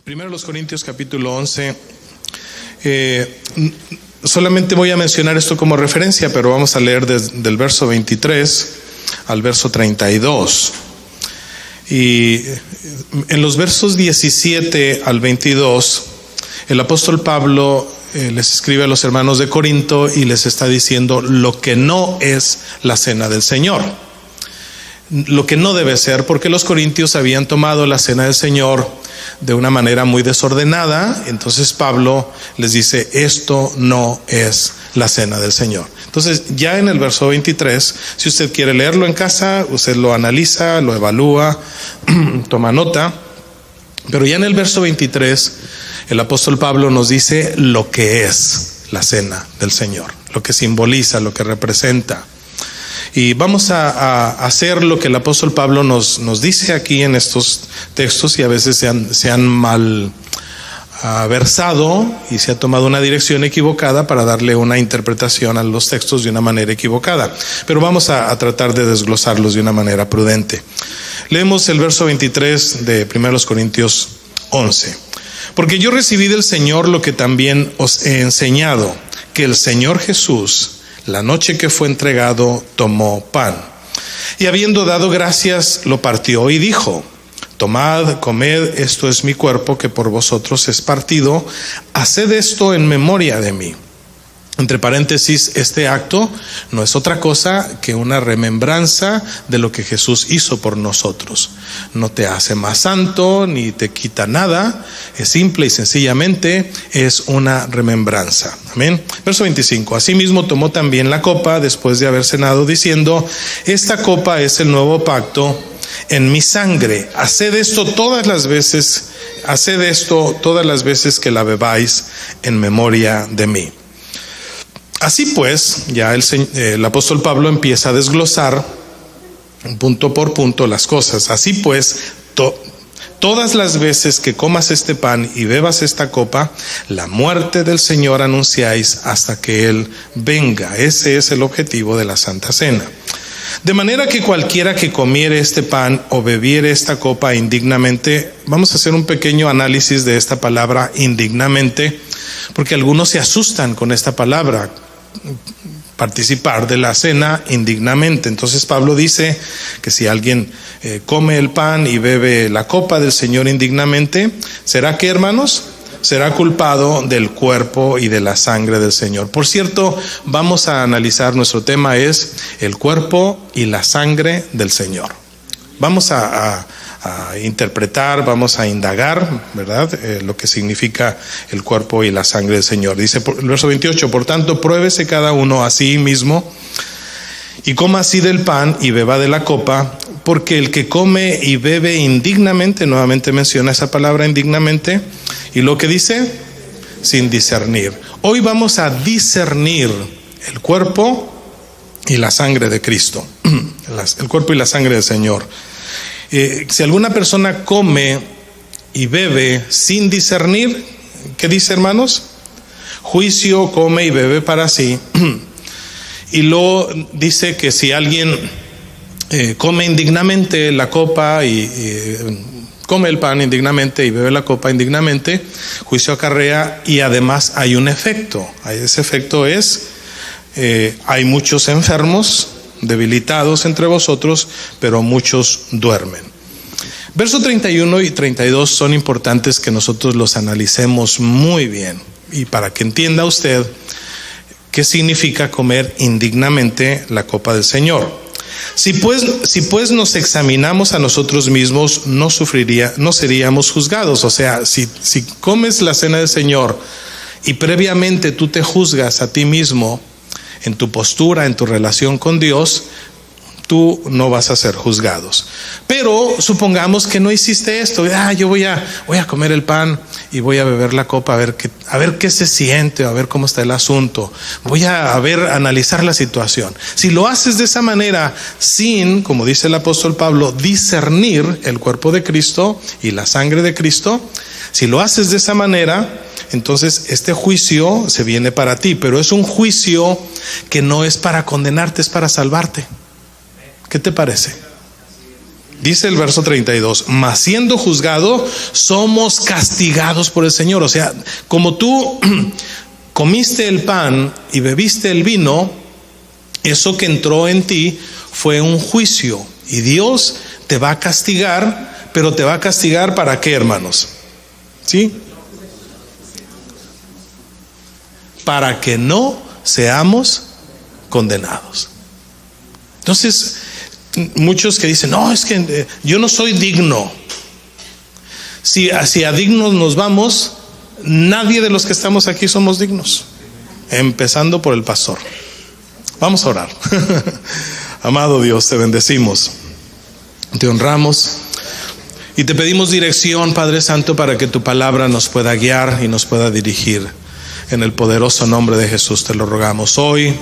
Primero los Corintios capítulo 11. Solamente voy a mencionar esto como referencia, pero vamos a leer del verso 23 al verso 32. Y en los versos 17 al 22, el apóstol Pablo les escribe a los hermanos de Corinto y les está diciendo lo que no es la cena del Señor. Lo que no debe ser, porque los corintios habían tomado la cena del Señor de una manera muy desordenada. Entonces Pablo les dice, esto no es la cena del Señor. Entonces ya en el verso 23, si usted quiere leerlo en casa, usted lo analiza, lo evalúa, toma nota. Pero ya en el verso 23, el apóstol Pablo nos dice lo que es la cena del Señor, lo que simboliza, lo que representa. Y vamos a hacer lo que el apóstol Pablo nos dice aquí en estos textos, y a veces se han mal versado y se ha tomado una dirección equivocada para darle una interpretación a los textos de una manera equivocada. Pero vamos a tratar de desglosarlos de una manera prudente. Leemos el verso 23 de 1 Corintios 11. Porque yo recibí del Señor lo que también os he enseñado, que el Señor Jesús, la noche que fue entregado, tomó pan, y habiendo dado gracias, lo partió y dijo: tomad, comed, esto es mi cuerpo que por vosotros es partido, haced esto en memoria de mí. Entre paréntesis, este acto no es otra cosa que una remembranza de lo que Jesús hizo por nosotros. No te hace más santo ni te quita nada, es simple y sencillamente es una remembranza. Amén. Verso 25. Asimismo tomó también la copa después de haber cenado, diciendo: esta copa es el nuevo pacto en mi sangre. Haced esto todas las veces que la bebáis en memoria de mí. Así pues, ya el apóstol Pablo empieza a desglosar punto por punto las cosas. Así pues, todas las veces que comas este pan y bebas esta copa, la muerte del Señor anunciáis hasta que Él venga. Ese es el objetivo de la Santa Cena. De manera que cualquiera que comiere este pan o bebiere esta copa indignamente, vamos a hacer un pequeño análisis de esta palabra indignamente, porque algunos se asustan con esta palabra, participar de la cena indignamente. Entonces Pablo dice que si alguien come el pan y bebe la copa del Señor indignamente, ¿será qué, hermanos? Será culpado del cuerpo y de la sangre del Señor. Por cierto, vamos a analizar, nuestro tema es el cuerpo y la sangre del Señor. Vamos a interpretar, vamos a indagar, ¿verdad? Lo que significa el cuerpo y la sangre del Señor. Dice el verso 28, por tanto, pruébese cada uno a sí mismo y coma así del pan y beba de la copa, porque el que come y bebe indignamente, nuevamente menciona esa palabra indignamente, y lo que dice, sin discernir. Hoy vamos a discernir el cuerpo y la sangre de Cristo, el cuerpo y la sangre del Señor. Si alguna persona come y bebe sin discernir, ¿qué dice, hermanos? Juicio, come y bebe para sí. Y luego dice que si alguien come indignamente la copa y come el pan indignamente y bebe la copa indignamente, juicio acarrea, y además hay un efecto. Ese efecto es, hay muchos enfermos, debilitados entre vosotros, pero muchos duermen. Verso 31 y 32 son importantes que nosotros los analicemos muy bien, y para que entienda usted qué significa comer indignamente la copa del Señor. Si pues nos examinamos a nosotros mismos, no seríamos juzgados. O sea, si comes la cena del Señor y previamente tú te juzgas a ti mismo en tu postura, en tu relación con Dios, tú no vas a ser juzgados. Pero supongamos que no hiciste esto. Yo voy a comer el pan y voy a beber la copa, a ver qué se siente, a ver cómo está el asunto. Voy a analizar la situación. Si lo haces de esa manera, sin, como dice el apóstol Pablo, discernir el cuerpo de Cristo y la sangre de Cristo, si lo haces de esa manera, entonces este juicio se viene para ti, pero es un juicio que no es para condenarte, es para salvarte. ¿Qué te parece? Dice el verso 32, mas siendo juzgado, somos castigados por el Señor. O sea, como tú comiste el pan y bebiste el vino, eso que entró en ti fue un juicio. Y Dios te va a castigar, pero te va a castigar ¿para qué, hermanos? ¿Sí? Para que no seamos condenados. Entonces, muchos que dicen, no, es que yo no soy digno. Si hacia dignos nos vamos, nadie de los que estamos aquí somos dignos, empezando por el pastor. Vamos a orar. Amado Dios, te bendecimos, te honramos y te pedimos dirección, Padre Santo, para que tu palabra nos pueda guiar y nos pueda dirigir. En el poderoso nombre de Jesús te lo rogamos. Hoy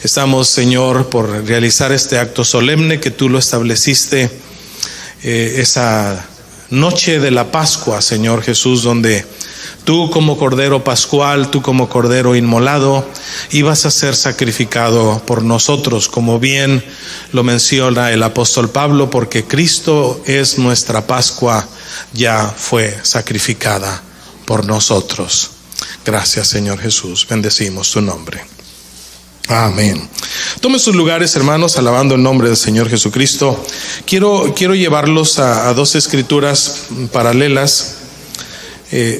estamos, Señor, por realizar este acto solemne que tú lo estableciste, esa noche de la Pascua, Señor Jesús, donde tú como Cordero Pascual, tú como Cordero inmolado, ibas a ser sacrificado por nosotros, como bien lo menciona el apóstol Pablo, porque Cristo es nuestra Pascua, ya fue sacrificada por nosotros. Gracias, Señor Jesús, bendecimos tu nombre. Amén. Tomen sus lugares, hermanos, alabando el nombre del Señor Jesucristo. Quiero llevarlos a dos escrituras paralelas.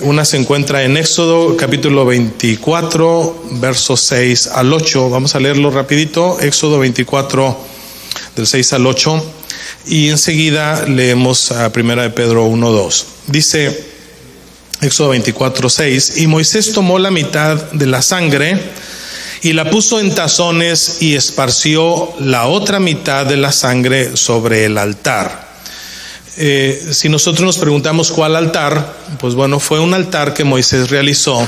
Una se encuentra en Éxodo capítulo 24, versos 6 al 8. Vamos a leerlo rapidito. Éxodo 24, del 6 al 8. Y enseguida leemos a 1 Pedro 1, 2. Dice Éxodo 24, 6. Y Moisés tomó la mitad de la sangre y la puso en tazones y esparció la otra mitad de la sangre sobre el altar. Si nosotros nos preguntamos cuál altar, pues bueno, fue un altar que Moisés realizó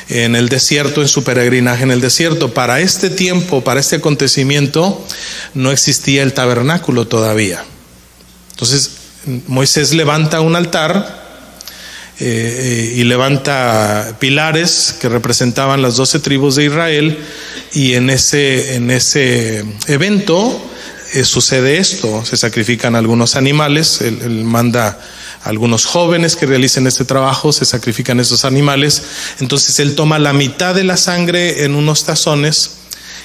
en el desierto, en su peregrinaje en el desierto. Para este tiempo, para este acontecimiento, no existía el tabernáculo todavía. Entonces Moisés levanta un altar y levanta pilares que representaban las 12 tribus de Israel, y en ese evento sucede esto: se sacrifican algunos animales. Él manda a algunos jóvenes que realicen este trabajo, se sacrifican esos animales. Entonces él toma la mitad de la sangre en unos tazones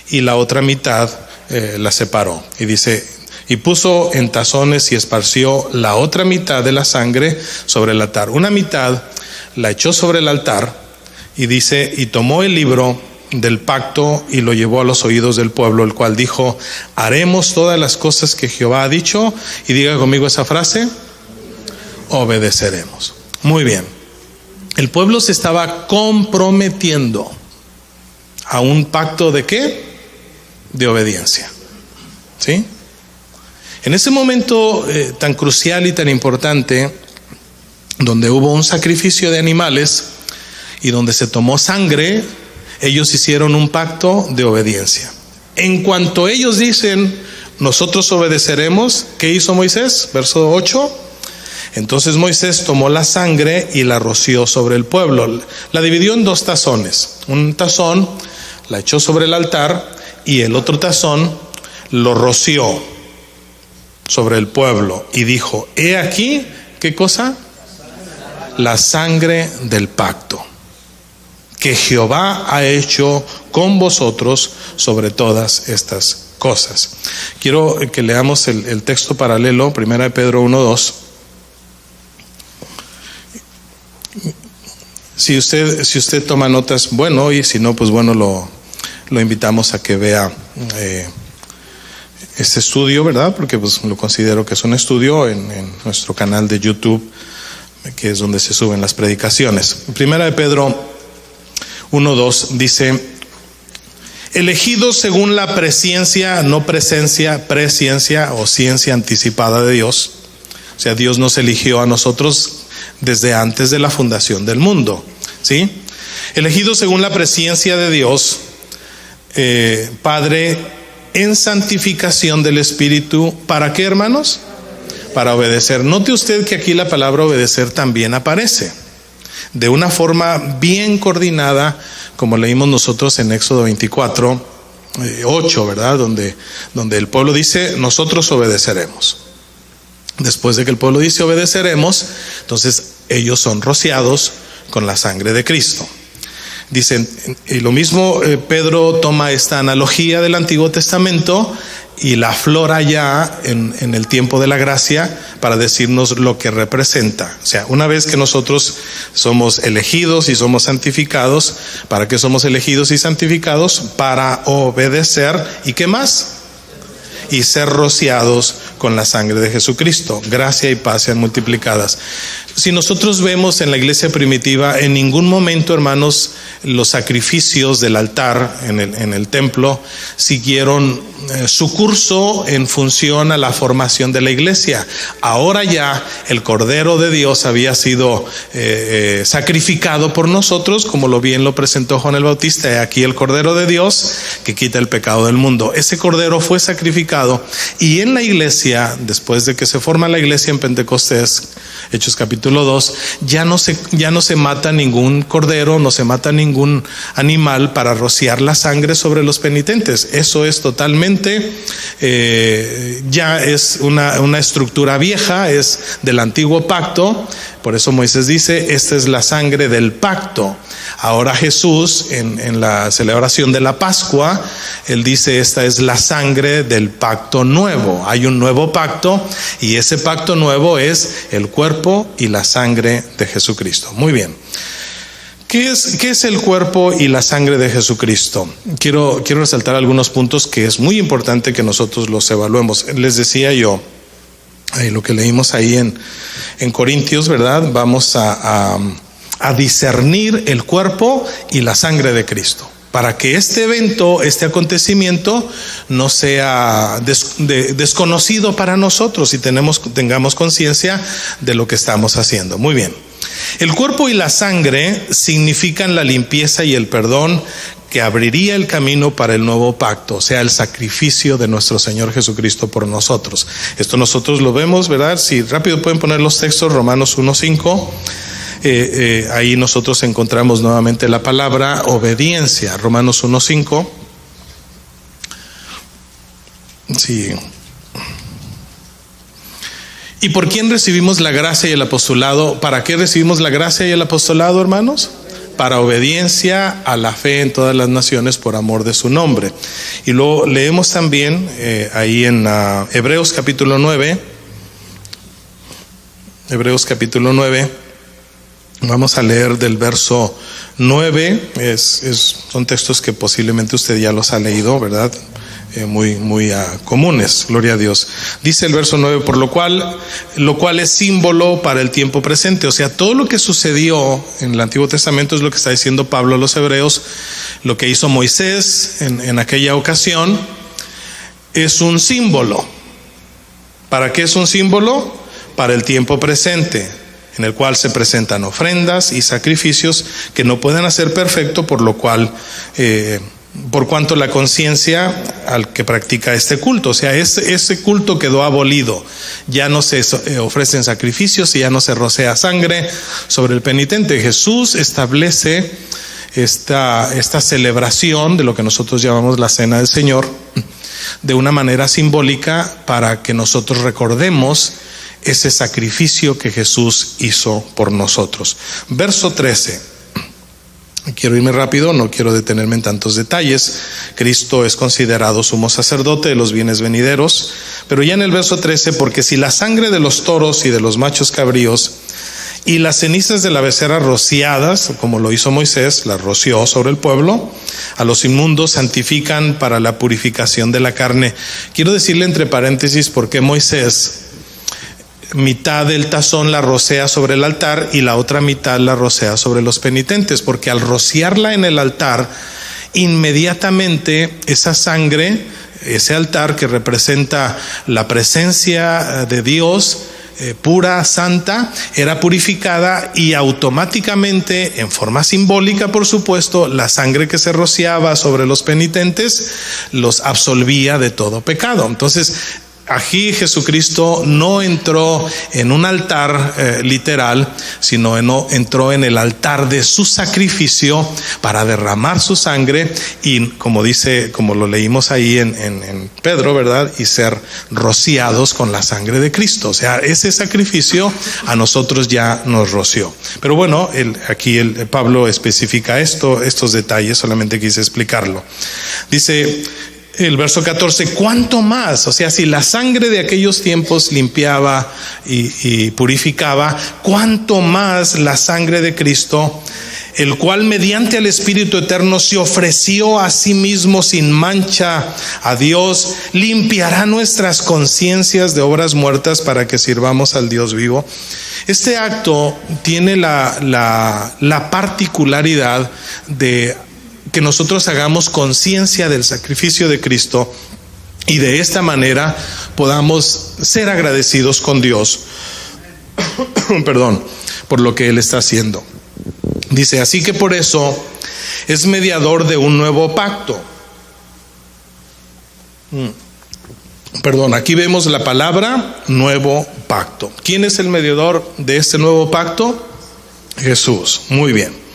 y la otra mitad la separó, y dice: y puso en tazones y esparció la otra mitad de la sangre sobre el altar. Una mitad la echó sobre el altar, y dice: y tomó el libro del pacto y lo llevó a los oídos del pueblo, el cual dijo: haremos todas las cosas que Jehová ha dicho. Y diga conmigo esa frase: obedeceremos. Muy bien. El pueblo se estaba comprometiendo a un pacto ¿de qué? De obediencia. ¿Sí? En ese momento tan crucial y tan importante, donde hubo un sacrificio de animales y donde se tomó sangre, ellos hicieron un pacto de obediencia. En cuanto ellos dicen: nosotros obedeceremos, ¿qué hizo Moisés? Verso 8. Entonces Moisés tomó la sangre y la roció sobre el pueblo. La dividió en dos tazones. Un tazón la echó sobre el altar y el otro tazón lo roció sobre el pueblo, y dijo: he aquí, ¿qué cosa? La sangre del pacto que Jehová ha hecho con vosotros sobre todas estas cosas. Quiero que leamos el texto paralelo, 1 Pedro 1, 2. Si usted toma notas, bueno, y si no, pues bueno, lo invitamos a que vea este estudio, ¿verdad? Porque pues lo considero que es un estudio en nuestro canal de YouTube, que es donde se suben las predicaciones. 1 Pedro 1:2 dice: elegidos según la presciencia, no presencia, presciencia o ciencia anticipada de Dios. O sea, Dios nos eligió a nosotros desde antes de la fundación del mundo, ¿sí? Elegidos según la presciencia de Dios, Padre, en santificación del Espíritu. ¿Para qué, hermanos? Para obedecer. Note usted que aquí la palabra obedecer también aparece de una forma bien coordinada, como leímos nosotros en Éxodo 24, 8, ¿verdad? Donde el pueblo dice: nosotros obedeceremos. Después de que el pueblo dice obedeceremos, entonces ellos son rociados con la sangre de Cristo. Dicen, y lo mismo Pedro toma esta analogía del Antiguo Testamento y la aflora ya en el tiempo de la gracia para decirnos lo que representa. O sea, una vez que nosotros somos elegidos y somos santificados, ¿para qué somos elegidos y santificados? Para obedecer, ¿y qué más? Y ser rociados con la sangre de Jesucristo. Gracia y paz sean multiplicadas. Si nosotros vemos en la iglesia primitiva, en ningún momento, hermanos, los sacrificios del altar en el templo siguieron su curso en función a la formación de la iglesia. Ahora ya el Cordero de Dios había sido sacrificado por nosotros, como lo bien lo presentó Juan el Bautista. He aquí el Cordero de Dios que quita el pecado del mundo. Ese Cordero fue sacrificado, y en la iglesia, después de que se forma la iglesia en Pentecostés, Hechos capítulo 2, ya no se mata ningún cordero, no se mata ningún animal para rociar la sangre sobre los penitentes. Eso es totalmente, ya es una estructura vieja, es del antiguo pacto. Por eso Moisés dice, esta es la sangre del pacto. Ahora Jesús, en la celebración de la Pascua, Él dice, esta es la sangre del pacto nuevo. Hay un nuevo pacto, y ese pacto nuevo es el cuerpo y la sangre de Jesucristo. Muy bien. ¿Qué es el cuerpo y la sangre de Jesucristo? Quiero resaltar algunos puntos que es muy importante que nosotros los evaluemos. Les decía yo, lo que leímos ahí en Corintios, ¿verdad? Vamos a discernir el cuerpo y la sangre de Cristo, para que este evento, este acontecimiento no sea desconocido para nosotros y tengamos conciencia de lo que estamos haciendo. Muy bien. El cuerpo y la sangre significan la limpieza y el perdón que abriría el camino para el nuevo pacto, o sea, el sacrificio de nuestro Señor Jesucristo por nosotros. Esto nosotros lo vemos, ¿verdad? Si rápido pueden poner los textos, Romanos 1:5. Ahí nosotros encontramos nuevamente la palabra obediencia. Romanos 1:5. Sí. ¿Y por quién recibimos la gracia y el apostolado? ¿Para qué recibimos la gracia y el apostolado, hermanos? Para obediencia a la fe en todas las naciones por amor de su nombre. Y luego leemos también ahí en Hebreos capítulo 9. Hebreos capítulo 9. Vamos a leer del verso 9. Son textos que posiblemente usted ya los ha leído, ¿verdad? Muy comunes, gloria a Dios. Dice el verso 9, por lo cual es símbolo para el tiempo presente. O sea, todo lo que sucedió en el Antiguo Testamento es lo que está diciendo Pablo a los hebreos. Lo que hizo Moisés en aquella ocasión es un símbolo. ¿Para qué es un símbolo? Para el tiempo presente, en el cual se presentan ofrendas y sacrificios que no pueden hacer perfecto, por lo cual por cuanto la conciencia al que practica este culto, o sea, ese culto quedó abolido. Ya no se ofrecen sacrificios y ya no se rocea sangre sobre el penitente. Jesús establece esta celebración de lo que nosotros llamamos la Cena del Señor de una manera simbólica para que nosotros recordemos ese sacrificio que Jesús hizo por nosotros. Verso 13. Quiero irme rápido, no quiero detenerme en tantos detalles. Cristo es considerado sumo sacerdote de los bienes venideros, pero ya en el verso 13, porque si la sangre de los toros y de los machos cabríos y las cenizas de la becerra rociadas, como lo hizo Moisés, las roció sobre el pueblo, a los inmundos santifican para la purificación de la carne. Quiero decirle entre paréntesis por qué Moisés mitad del tazón la rocea sobre el altar y la otra mitad la rocea sobre los penitentes, porque al rociarla en el altar, inmediatamente esa sangre, ese altar que representa la presencia de Dios pura, santa, era purificada, y automáticamente, en forma simbólica por supuesto, la sangre que se rociaba sobre los penitentes los absolvía de todo pecado. Entonces Aquí Jesucristo no entró en un altar literal, sino entró en el altar de su sacrificio para derramar su sangre y, como lo leímos ahí en Pedro, ¿verdad? Y ser rociados con la sangre de Cristo. O sea, ese sacrificio a nosotros ya nos roció. Pero bueno, aquí Pablo especifica estos detalles, solamente quise explicarlo. Dice el verso 14, ¿cuánto más? O sea, si la sangre de aquellos tiempos limpiaba y purificaba, ¿cuánto más la sangre de Cristo, el cual mediante el Espíritu Eterno se ofreció a sí mismo sin mancha a Dios, limpiará nuestras conciencias de obras muertas para que sirvamos al Dios vivo? Este acto tiene la particularidad de que nosotros hagamos conciencia del sacrificio de Cristo y de esta manera podamos ser agradecidos con Dios por lo que Él está haciendo. Dice, así que por eso es mediador de un nuevo pacto. Aquí vemos la palabra nuevo pacto. ¿Quién es el mediador de este nuevo pacto? Jesús. Muy bien.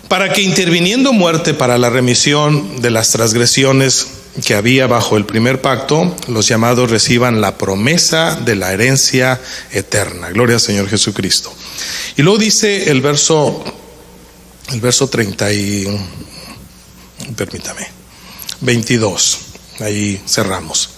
Para que interviniendo muerte para la remisión de las transgresiones que había bajo el primer pacto, los llamados reciban la promesa de la herencia eterna. Gloria al Señor Jesucristo. Y luego dice el verso 22. Ahí cerramos.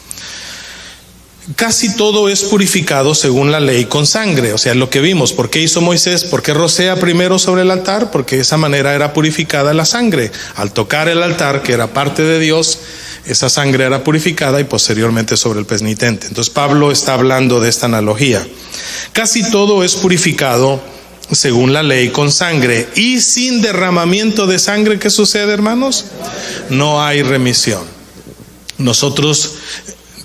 Casi todo es purificado según la ley con sangre. O sea, lo que vimos. ¿Por qué hizo Moisés? ¿Por qué rocea primero sobre el altar? Porque de esa manera era purificada la sangre. Al tocar el altar, que era parte de Dios, esa sangre era purificada y posteriormente sobre el penitente. Entonces Pablo está hablando de esta analogía. Casi todo es purificado según la ley con sangre, y sin derramamiento de sangre, ¿qué sucede, hermanos? No hay remisión. Nosotros,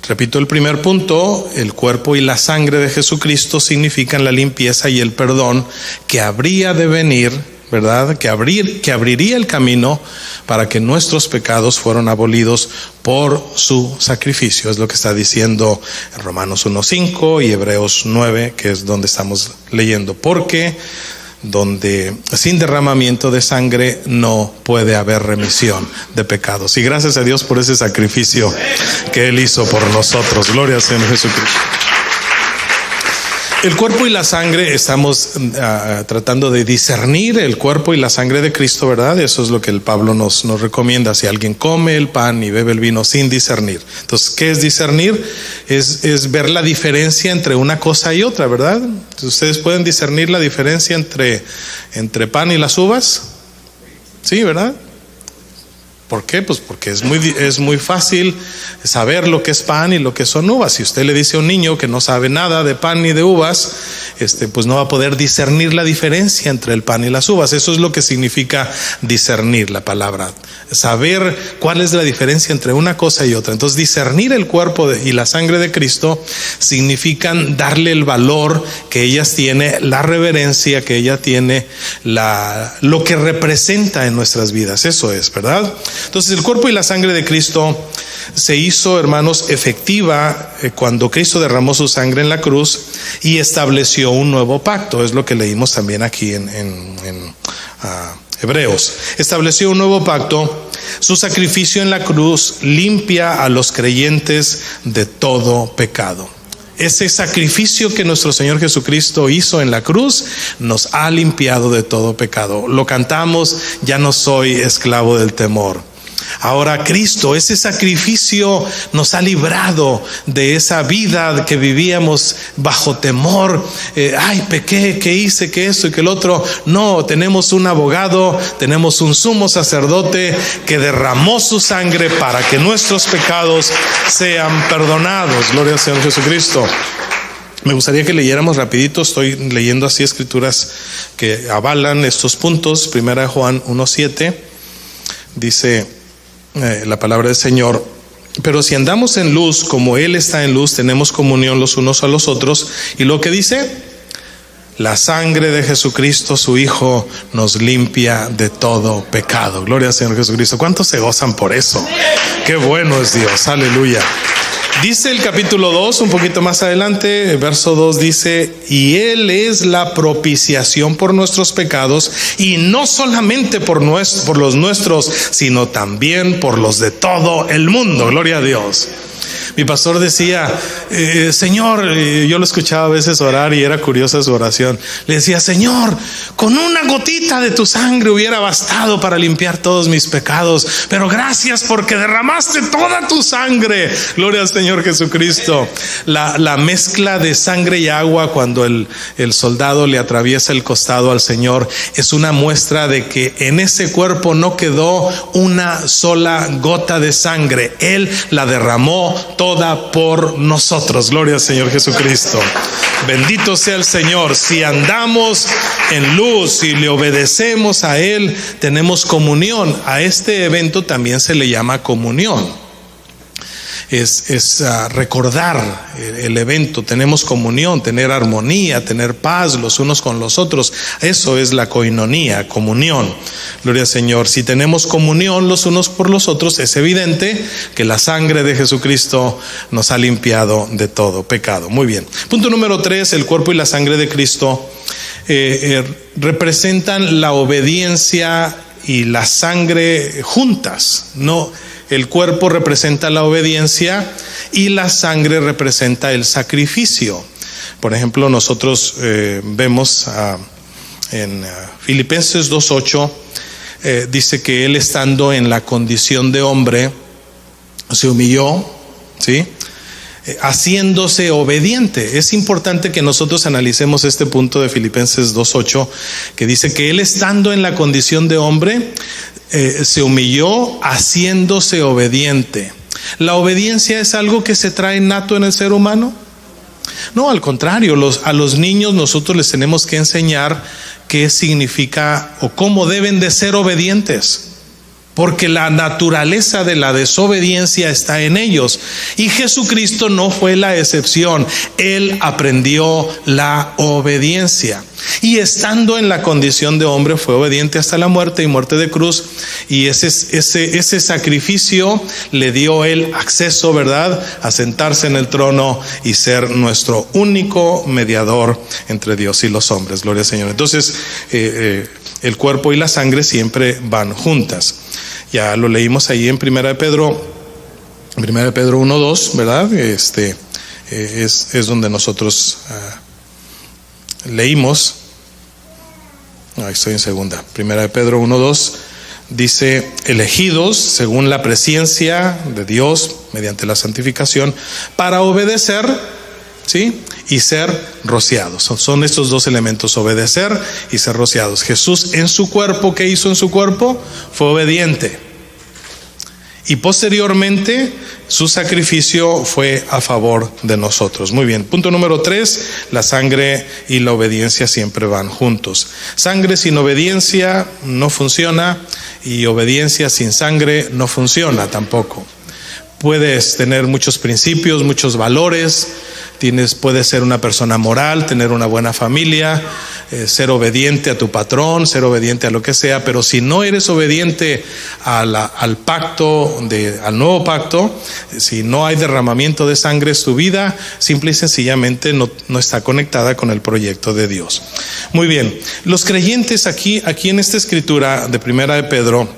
repito el primer punto, el cuerpo y la sangre de Jesucristo significan la limpieza y el perdón que habría de venir, ¿verdad? Que abriría el camino para que nuestros pecados fueran abolidos por su sacrificio. Es lo que está diciendo en Romanos 1:5 y Hebreos 9, que es donde estamos leyendo. Porque donde sin derramamiento de sangre no puede haber remisión de pecados. Y gracias a Dios por ese sacrificio que Él hizo por nosotros. Gloria al Señor Jesucristo. El cuerpo y la sangre, estamos tratando de discernir el cuerpo y la sangre de Cristo, ¿verdad? Eso es lo que el Pablo nos recomienda. Si alguien come el pan y bebe el vino sin discernir. Entonces, ¿qué es discernir? Es ver la diferencia entre una cosa y otra, ¿verdad? Entonces, ¿ustedes pueden discernir la diferencia entre pan y las uvas? Sí, ¿verdad? ¿Por qué? Pues porque es muy fácil saber lo que es pan y lo que son uvas. Si usted le dice a un niño que no sabe nada de pan ni de uvas, pues no va a poder discernir la diferencia entre el pan y las uvas. Eso es lo que significa discernir, la palabra. Saber cuál es la diferencia entre una cosa y otra. Entonces, discernir el cuerpo y la sangre de Cristo significan darle el valor que ellas tienen, la reverencia que ella tiene, lo que representa en nuestras vidas. Eso es, ¿verdad? Entonces, el cuerpo y la sangre de Cristo se hizo, hermanos, efectiva cuando Cristo derramó su sangre en la cruz y estableció un nuevo pacto. Es lo que leímos también aquí en Hebreos. Estableció un nuevo pacto. Su sacrificio en la cruz limpia a los creyentes de todo pecado. Ese sacrificio que nuestro Señor Jesucristo hizo en la cruz nos ha limpiado de todo pecado. Lo cantamos, ya no soy esclavo del temor. Ahora Cristo, ese sacrificio nos ha librado de esa vida que vivíamos bajo temor. Ay, pequé, ¿qué hice? ¿Qué esto y qué el otro? No, tenemos un abogado, tenemos un sumo sacerdote que derramó su sangre para que nuestros pecados sean perdonados. Gloria al Señor Jesucristo. Me gustaría que leyéramos rapidito, estoy leyendo así escrituras que avalan estos puntos. Primera de Juan 1:7 dice la palabra del Señor: pero si andamos en luz como Él está en luz, tenemos comunión los unos a los otros. Y lo que dice: la sangre de Jesucristo, su Hijo, nos limpia de todo pecado. Gloria al Señor Jesucristo. ¿Cuántos se gozan por eso? Qué bueno es Dios, aleluya. Dice el capítulo 2, un poquito más adelante, el verso 2 dice: y Él es la propiciación por nuestros pecados, y no solamente por los nuestros, sino también por los de todo el mundo. Gloria a Dios. Mi pastor decía, Señor, yo lo escuchaba a veces orar y era curiosa su oración. Le decía: Señor, con una gotita de tu sangre hubiera bastado para limpiar todos mis pecados, pero gracias porque derramaste toda tu sangre. Gloria al Señor Jesucristo. La mezcla de sangre y agua cuando el soldado le atraviesa el costado al Señor es una muestra de que en ese cuerpo no quedó una sola gota de sangre. Él la derramó toda por nosotros. Gloria al Señor Jesucristo. Bendito sea el Señor. Si andamos en luz y le obedecemos a Él, tenemos comunión. A este evento también se le llama comunión. Es recordar el evento. Tenemos comunión, tener armonía, tener paz los unos con los otros. Eso es la koinonía, comunión. Gloria al Señor. Si tenemos comunión los unos por los otros, es evidente que la sangre de Jesucristo nos ha limpiado de todo pecado. Muy bien. Punto número 3, el cuerpo y la sangre de Cristo representan la obediencia y la sangre juntas. No, el cuerpo representa la obediencia y la sangre representa el sacrificio. Por ejemplo, nosotros vemos en Filipenses 2:8, dice que Él, estando en la condición de hombre, se humilló, ¿sí? Haciéndose obediente. Es importante que nosotros analicemos este punto de Filipenses 2:8, que dice que Él, estando en la condición de hombre, se humilló haciéndose obediente. ¿La obediencia es algo que se trae nato en el ser humano? No, al contrario, a los niños nosotros les tenemos que enseñar qué significa o cómo deben de ser obedientes. Porque la naturaleza de la desobediencia está en ellos. Y Jesucristo no fue la excepción. Él aprendió la obediencia. Y estando en la condición de hombre, fue obediente hasta la muerte y muerte de cruz. Y ese sacrificio le dio Él acceso, ¿verdad?, a sentarse en el trono y ser nuestro único mediador entre Dios y los hombres. Gloria al Señor. Entonces, el cuerpo y la sangre siempre van juntas. Ya lo leímos ahí en 1 Pedro 1:2, ¿verdad? Es donde nosotros leímos. Ahí estoy en segunda. 1 Pedro 1:2 dice: elegidos según la presciencia de Dios mediante la santificación para obedecer, ¿sí?, y ser rociados. Son estos dos elementos: obedecer y ser rociados. Jesús en su cuerpo, ¿qué hizo en su cuerpo? Fue obediente. Y posteriormente su sacrificio fue a favor de nosotros. Muy bien. Punto número 3, la sangre y la obediencia siempre van juntos. Sangre sin obediencia no funciona, y obediencia sin sangre no funciona tampoco. Puedes tener muchos principios, muchos valores, puedes ser una persona moral, tener una buena familia, ser obediente a tu patrón, ser obediente a lo que sea, pero si no eres obediente al pacto, al nuevo pacto, si no hay derramamiento de sangre, tu vida simple y sencillamente no está conectada con el proyecto de Dios. Muy bien, los creyentes aquí en esta escritura de 1 Pedro,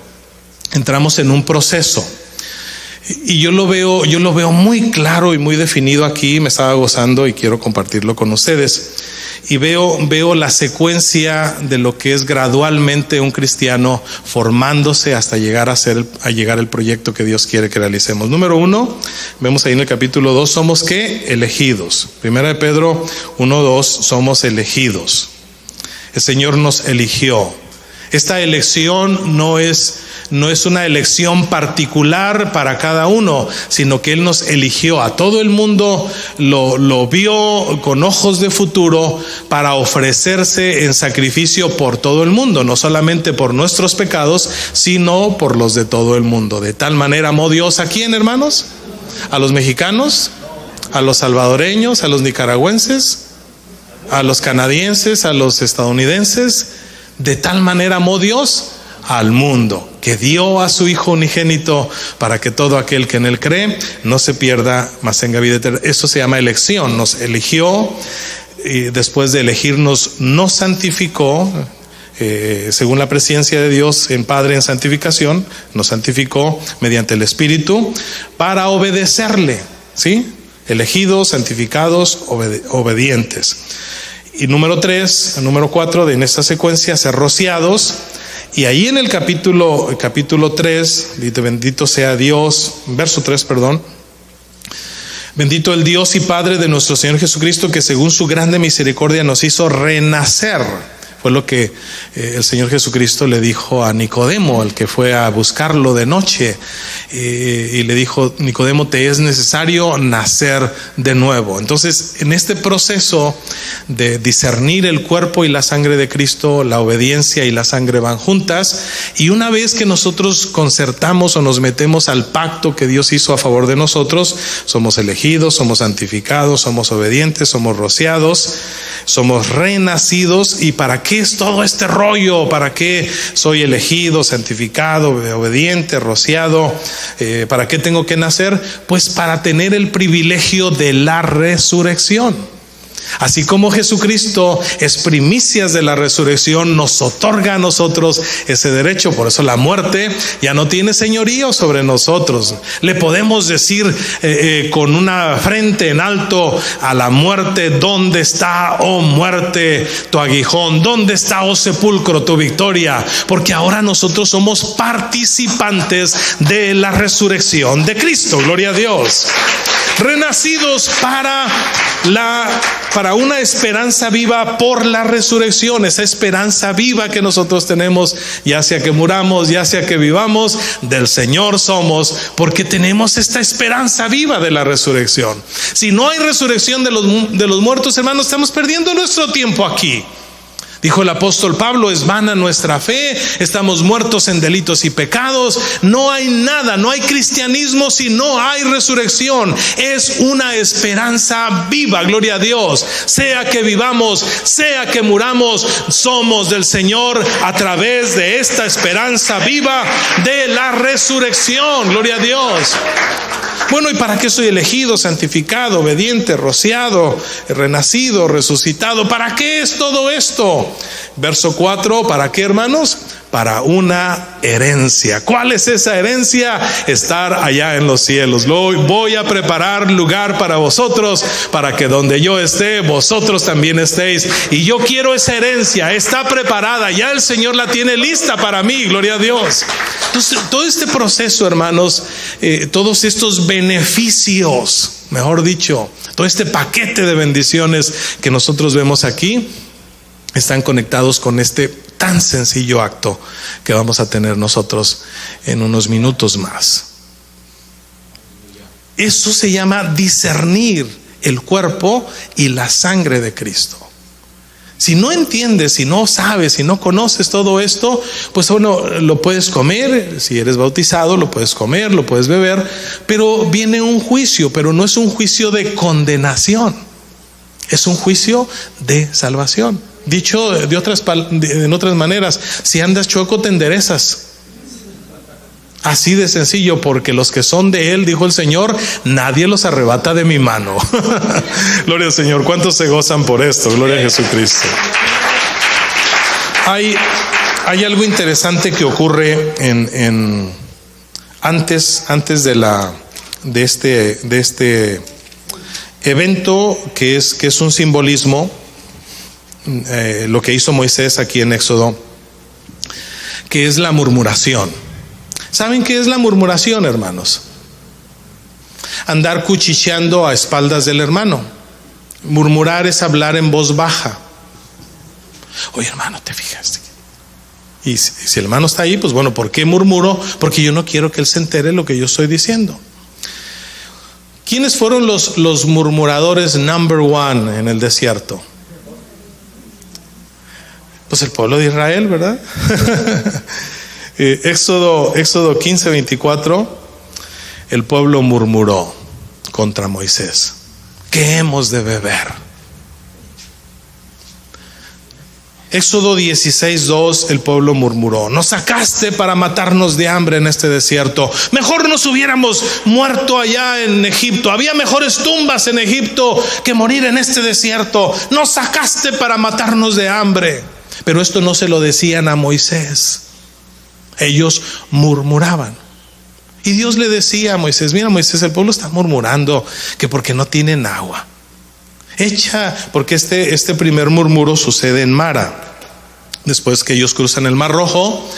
entramos en un proceso. Y yo lo veo muy claro y muy definido aquí. Me estaba gozando y quiero compartirlo con ustedes. Y veo la secuencia de lo que es gradualmente un cristiano formándose hasta llegar a llegar al proyecto que Dios quiere que realicemos. Número 1, vemos ahí en el capítulo 2, somos ¿qué? Elegidos. 1 Pedro 1:2, somos elegidos. El Señor nos eligió. Esta elección no es una elección particular para cada uno, sino que Él nos eligió. A todo el mundo lo vio con ojos de futuro para ofrecerse en sacrificio por todo el mundo, no solamente por nuestros pecados, sino por los de todo el mundo. De tal manera amó Dios ¿a quién, hermanos? ¿A los mexicanos? ¿A los salvadoreños? ¿A los nicaragüenses? ¿A los canadienses? ¿A los estadounidenses? De tal manera amó Dios al mundo, que dio a su Hijo unigénito para que todo aquel que en Él cree no se pierda, mas tenga vida eterna. Eso se llama elección. Nos eligió y después de elegirnos nos santificó. Según la presencia de Dios en Padre en santificación, nos santificó mediante el Espíritu para obedecerle, ¿sí? Elegidos, santificados, obedientes. Y número 4 en esta secuencia, ser rociados. Y ahí en el capítulo 3, dice, bendito sea Dios, verso 3, perdón. Bendito el Dios y Padre de nuestro Señor Jesucristo, que según su grande misericordia nos hizo renacer. Fue lo que el Señor Jesucristo le dijo a Nicodemo, el que fue a buscarlo de noche, y le dijo: Nicodemo, te es necesario nacer de nuevo. Entonces, en este proceso de discernir el cuerpo y la sangre de Cristo, la obediencia y la sangre van juntas, y una vez que nosotros concertamos o nos metemos al pacto que Dios hizo a favor de nosotros, somos elegidos, somos santificados, somos obedientes, somos rociados, somos renacidos. ¿Y para qué es todo este rollo? ¿Para qué soy elegido, santificado, obediente, rociado? ¿Para qué tengo que nacer? Pues para tener el privilegio de la resurrección. Así como Jesucristo es primicias de la resurrección, nos otorga a nosotros ese derecho. Por eso la muerte ya no tiene señorío sobre nosotros. Le podemos decir con una frente en alto a la muerte: ¿dónde está, oh muerte, tu aguijón? ¿Dónde está, oh sepulcro, tu victoria? Porque ahora nosotros somos participantes de la resurrección de Cristo. Gloria a Dios. Renacidos para una esperanza viva por la resurrección. Esa esperanza viva que nosotros tenemos, ya sea que muramos, ya sea que vivamos, del Señor somos, porque tenemos esta esperanza viva de la resurrección. Si no hay resurrección de los muertos, hermanos, estamos perdiendo nuestro tiempo aquí. Dijo el apóstol Pablo: es vana nuestra fe, estamos muertos en delitos y pecados. No hay nada, no hay cristianismo si no hay resurrección. Es una esperanza viva, gloria a Dios. Sea que vivamos, sea que muramos, somos del Señor a través de esta esperanza viva de la resurrección, gloria a Dios. Bueno, ¿y para qué soy elegido, santificado, obediente, rociado, renacido, resucitado? ¿Para qué es todo esto? Verso 4, ¿para qué, hermanos? Para una herencia. ¿Cuál es esa herencia? Estar allá en los cielos. Voy a preparar lugar para vosotros, para que donde yo esté, vosotros también estéis. Y yo quiero esa herencia, está preparada, ya el Señor la tiene lista para mí, gloria a Dios. Entonces, todo este proceso, hermanos, todos estos beneficios, mejor dicho, todo este paquete de bendiciones que nosotros vemos aquí, están conectados con este tan sencillo acto que vamos a tener nosotros en unos minutos más. Eso se llama discernir el cuerpo y la sangre de Cristo. Si no entiendes, si no sabes, si no conoces todo esto, pues bueno, lo puedes comer, si eres bautizado, lo puedes comer, lo puedes beber, pero viene un juicio, pero no es un juicio de condenación, es un juicio de salvación. Dicho en otras maneras, si andas chueco te enderezas. Así de sencillo, porque los que son de Él, dijo el Señor, nadie los arrebata de mi mano. Gloria al Señor. ¿Cuántos se gozan por esto? Gloria a Jesucristo. Hay algo interesante que ocurre antes de este evento que es un simbolismo. Lo que hizo Moisés aquí en Éxodo, que es la murmuración. ¿Saben qué es la murmuración, hermanos? Andar cuchicheando a espaldas del hermano. Murmurar es hablar en voz baja. Oye, hermano, ¿te fijaste? Y si el hermano está ahí, pues bueno, ¿por qué murmuro? Porque yo no quiero que él se entere lo que yo estoy diciendo. ¿Quiénes fueron los murmuradores number one en el desierto? Pues el pueblo de Israel, ¿verdad? Éxodo 15:24, el pueblo murmuró contra Moisés: ¿qué hemos de beber? Éxodo 16:2, el pueblo murmuró: nos sacaste para matarnos de hambre en este desierto. Mejor nos hubiéramos muerto allá en Egipto. Había mejores tumbas en Egipto que morir en este desierto. Nos sacaste para matarnos de hambre. Pero esto no se lo decían a Moisés. Ellos murmuraban. Y Dios le decía a Moisés: mira, Moisés, el pueblo está murmurando que porque no tienen agua. Porque este primer murmuro sucede en Mara. Después que ellos cruzan el Mar Rojo,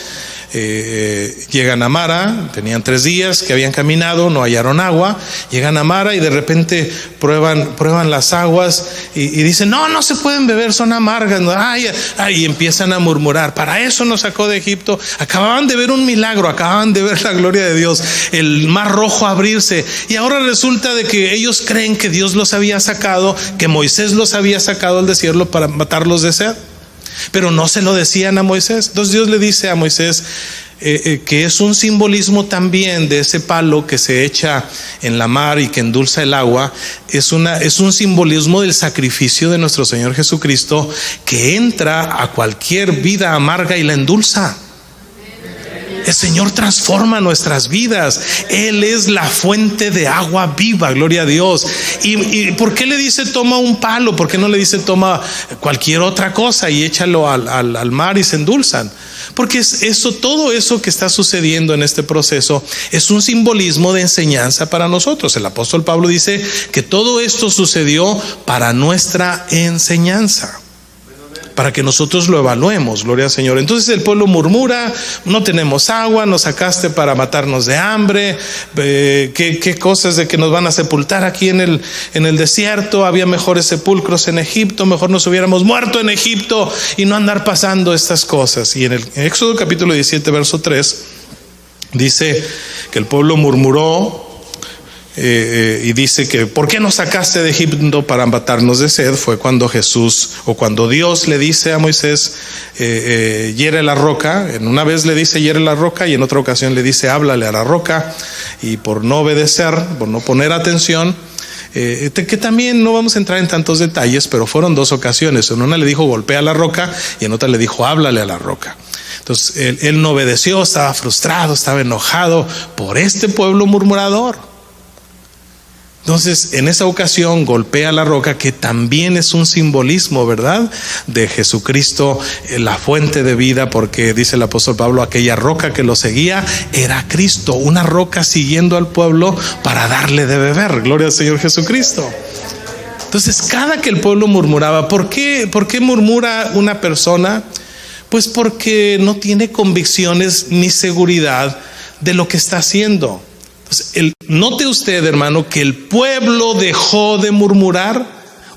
llegan a Mara. Tenían 3 días que habían caminado, no hallaron agua. Llegan a Mara y de repente prueban las aguas y dicen: no se pueden beber, son amargas. Y empiezan a murmurar: para eso nos sacó de Egipto. Acababan de ver un milagro, acababan de ver la gloria de Dios, el Mar Rojo abrirse, y ahora resulta de que ellos creen que Dios los había sacado, que Moisés los había sacado al desierto para matarlos de sed. Pero no se lo decían a Moisés. Entonces Dios le dice a Moisés que es un simbolismo también de ese palo que se echa en la mar y que endulza el agua. Es un simbolismo del sacrificio de nuestro Señor Jesucristo, que entra a cualquier vida amarga y la endulza. El Señor transforma nuestras vidas. Él es la fuente de agua viva, gloria a Dios. ¿Y por qué le dice toma un palo? ¿Por qué no le dice toma cualquier otra cosa y échalo al mar y se endulzan? Porque todo eso que está sucediendo en este proceso es un simbolismo de enseñanza para nosotros. El apóstol Pablo dice que todo esto sucedió para nuestra enseñanza, para que nosotros lo evaluemos, gloria al Señor. Entonces el pueblo murmura: no tenemos agua, nos sacaste para matarnos de hambre, qué cosas de que nos van a sepultar aquí en el desierto, había mejores sepulcros en Egipto, mejor nos hubiéramos muerto en Egipto y no andar pasando estas cosas. Y en Éxodo capítulo 17 verso 3 dice que el pueblo murmuró, y dice que ¿por qué nos sacaste de Egipto para matarnos de sed? Fue cuando cuando Dios le dice a Moisés: hiere la roca. En una vez le dice hiere la roca, y en otra ocasión le dice háblale a la roca. Y por no obedecer, por no poner atención, que también no vamos a entrar en tantos detalles, pero fueron 2 ocasiones. En una le dijo golpea la roca, y en otra le dijo háblale a la roca. Entonces él no obedeció, estaba frustrado, estaba enojado por este pueblo murmurador. Entonces en esa ocasión golpea la roca, que también es un simbolismo, ¿verdad?, de Jesucristo, la fuente de vida, porque dice el apóstol Pablo: aquella roca que lo seguía era Cristo, una roca siguiendo al pueblo para darle de beber. Gloria al Señor Jesucristo. Entonces cada que el pueblo murmuraba, ¿por qué murmura una persona? Pues porque no tiene convicciones ni seguridad de lo que está haciendo. Note usted, hermano, que el pueblo dejó de murmurar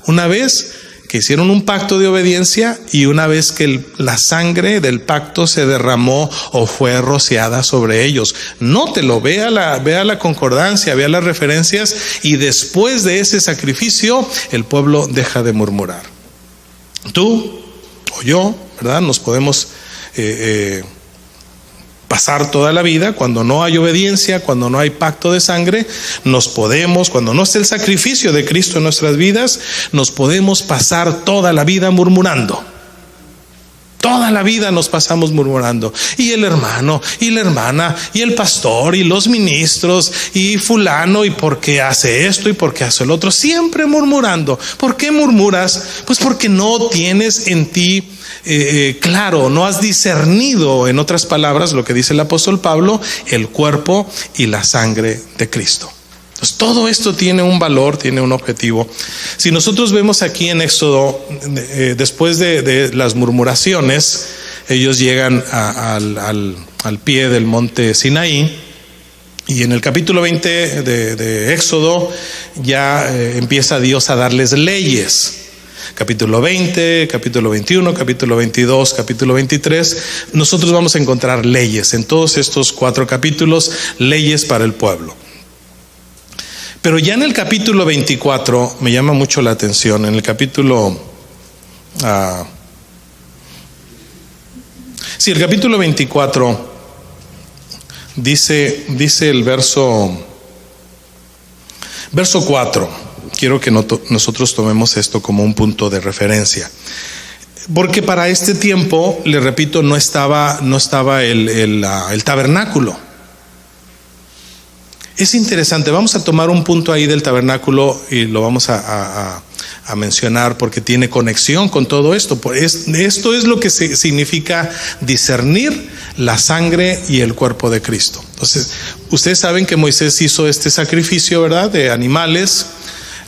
una vez que hicieron un pacto de obediencia y una vez que la sangre del pacto se derramó o fue rociada sobre ellos. Nótelo, vea la concordancia, vea las referencias, y después de ese sacrificio el pueblo deja de murmurar. Tú o yo, ¿verdad?, nos podemos pasar toda la vida, cuando no hay obediencia, cuando no hay pacto de sangre, cuando no está el sacrificio de Cristo en nuestras vidas, nos podemos pasar toda la vida murmurando. Toda la vida nos pasamos murmurando. Y el hermano, y la hermana, y el pastor, y los ministros, y fulano, y por qué hace esto, y por qué hace el otro, siempre murmurando. ¿Por qué murmuras? Pues porque no tienes en ti claro, no has discernido, en otras palabras, lo que dice el apóstol Pablo, el cuerpo y la sangre de Cristo. Entonces todo esto tiene un valor, tiene un objetivo. Si nosotros vemos aquí en Éxodo, después de las murmuraciones, ellos llegan al pie del monte Sinaí, y en el capítulo 20 de Éxodo ya empieza Dios a darles leyes. Capítulo 20, capítulo 21, capítulo 22, capítulo 23, nosotros vamos a encontrar leyes en todos estos 4 capítulos, leyes para el pueblo. Pero ya en el capítulo 24 me llama mucho la atención. En el capítulo el capítulo 24 dice el verso 4. Quiero que nosotros tomemos esto como un punto de referencia. Porque para este tiempo, le repito, no estaba el tabernáculo. Es interesante, vamos a tomar un punto ahí del tabernáculo y lo vamos a mencionar porque tiene conexión con todo esto. Esto es lo que significa discernir la sangre y el cuerpo de Cristo. Entonces, ustedes saben que Moisés hizo este sacrificio, ¿verdad?, de animales.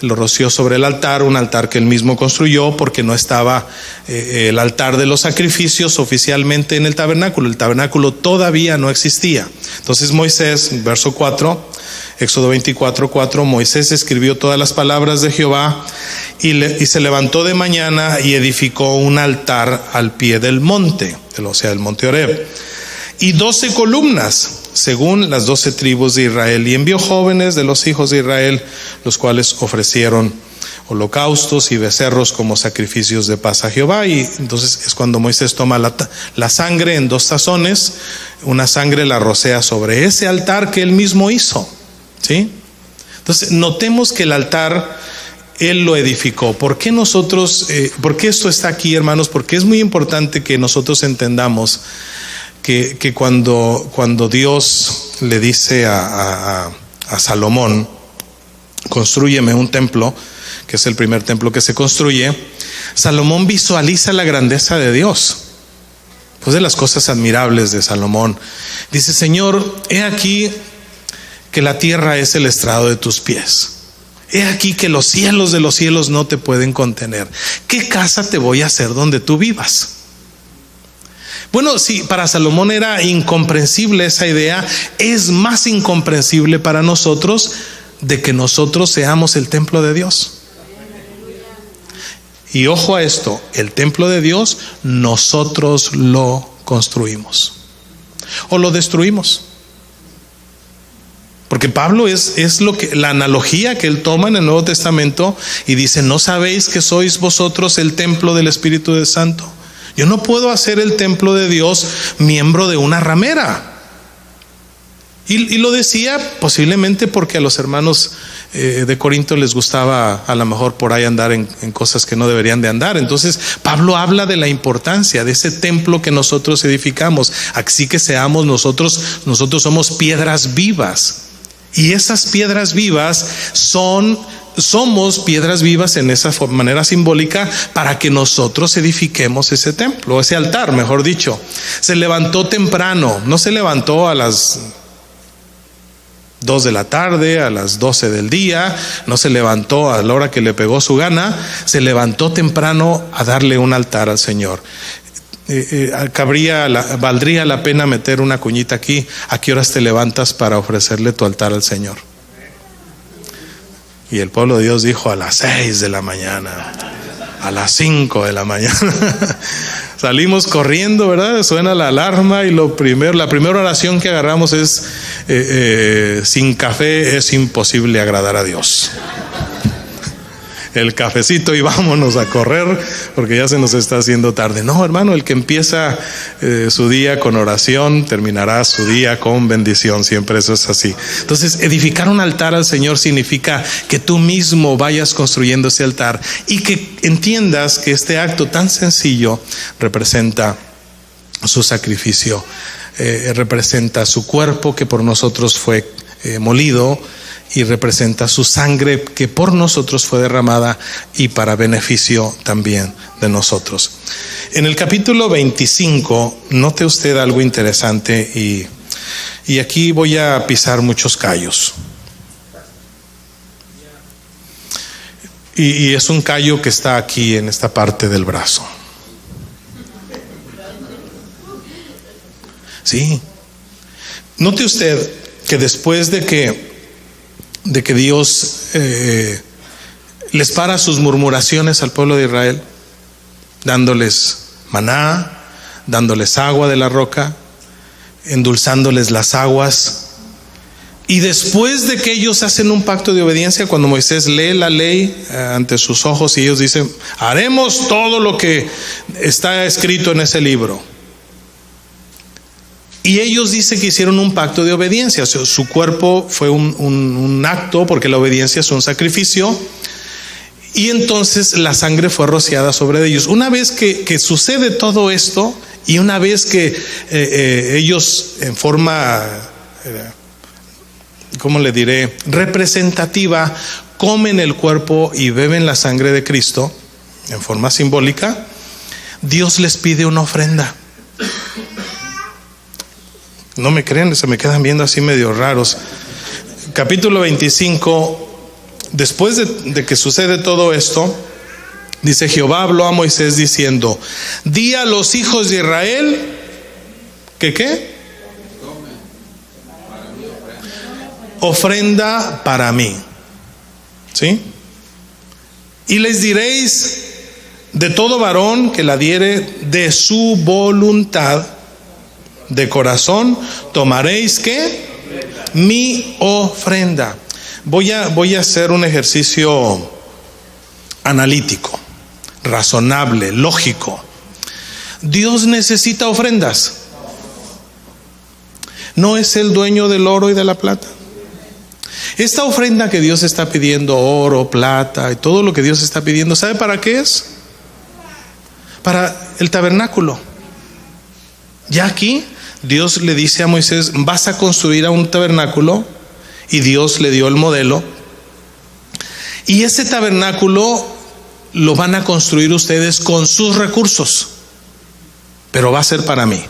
Lo roció sobre el altar, un altar que él mismo construyó porque no estaba el altar de los sacrificios oficialmente en el tabernáculo. El tabernáculo todavía no existía. Entonces Moisés, verso 4, Éxodo 24:4, Moisés escribió todas las palabras de Jehová y se levantó de mañana y edificó un altar al pie del monte, o sea, el monte Horeb, y 12 columnas según las 12 tribus de Israel, y envió jóvenes de los hijos de Israel, los cuales ofrecieron holocaustos y becerros como sacrificios de paz a Jehová. Y entonces es cuando Moisés toma la sangre en 2 tazones, una sangre la rocea sobre ese altar que él mismo hizo, ¿sí? Entonces notemos que el altar él lo edificó. ¿Por qué por qué esto está aquí, hermanos? Porque es muy importante que nosotros entendamos que cuando Dios le dice a Salomón, constrúyeme un templo, que es el primer templo que se construye, Salomón visualiza la grandeza de Dios. Pues de las cosas admirables de Salomón, dice: Señor, he aquí que la tierra es el estrado de tus pies. He aquí que los cielos de los cielos no te pueden contener. ¿Qué casa te voy a hacer donde tú vivas? Bueno, si para Salomón era incomprensible esa idea, es más incomprensible para nosotros de que nosotros seamos el templo de Dios. Y ojo a esto, el templo de Dios nosotros lo construimos o lo destruimos. Porque Pablo es la analogía que él toma en el Nuevo Testamento y dice: ¿no sabéis que sois vosotros el templo del Espíritu Santo? Yo no puedo hacer el templo de Dios miembro de una ramera. Y lo decía posiblemente porque a los hermanos de Corinto les gustaba a lo mejor por ahí andar en cosas que no deberían de andar. Entonces Pablo habla de la importancia de ese templo que nosotros edificamos. Así que seamos nosotros somos piedras vivas. Y esas piedras vivas somos piedras vivas en esa manera simbólica para que nosotros edifiquemos ese templo, ese altar, mejor dicho. Se levantó temprano, no se levantó a las 2 de la tarde, a las 12 del día, no se levantó a la hora que le pegó su gana, se levantó temprano a darle un altar al Señor. Valdría la pena meter una cuñita aquí: ¿a qué horas te levantas para ofrecerle tu altar al Señor? Y el pueblo de Dios dijo: a las 6 de la mañana, a las 5 de la mañana. Salimos corriendo, ¿verdad? Suena la alarma y la primera oración que agarramos es: sin café es imposible agradar a Dios. El cafecito y vámonos a correr porque ya se nos está haciendo tarde. No, hermano, el que empieza su día con oración terminará su día con bendición. Siempre eso es así. Entonces, edificar un altar al Señor significa que tú mismo vayas construyendo ese altar y que entiendas que este acto tan sencillo representa su sacrificio, representa su cuerpo que por nosotros fue molido, y representa su sangre que por nosotros fue derramada y para beneficio también de nosotros. En el capítulo 25, note usted algo interesante y aquí voy a pisar muchos callos. Y es un callo que está aquí en esta parte del brazo. Sí. Note usted que después de que Dios les para sus murmuraciones al pueblo de Israel, dándoles maná, dándoles agua de la roca, endulzándoles las aguas, y después de que ellos hacen un pacto de obediencia, cuando Moisés lee la ley ante sus ojos y ellos dicen: haremos todo lo que está escrito en ese libro. Y ellos dicen que hicieron un pacto de obediencia. O sea, su cuerpo fue un acto, porque la obediencia es un sacrificio. Y entonces la sangre fue rociada sobre ellos. Una vez que sucede todo esto, y una vez que ellos en forma, ¿cómo le diré?, representativa, comen el cuerpo y beben la sangre de Cristo, en forma simbólica, Dios les pide una ofrenda. No me creen, se me quedan viendo así medio raros. Capítulo 25, después de que sucede todo esto, dice: Jehová habló a Moisés diciendo: di a los hijos de Israel que ¿qué? Ofrenda para mí. ¿Sí? Y les diréis: de todo varón que la diere de su voluntad, de corazón, tomaréis ¿qué? Mi ofrenda. Voy a hacer un ejercicio analítico, razonable, lógico. ¿Dios necesita ofrendas? ¿No es el dueño del oro y de la plata? Esta ofrenda que Dios está pidiendo, oro, plata y todo lo que Dios está pidiendo, ¿sabe para qué es? Para el tabernáculo. Ya aquí Dios le dice a Moisés: vas a construir a un tabernáculo, y Dios le dio el modelo. Y ese tabernáculo lo van a construir ustedes con sus recursos, pero va a ser para mí.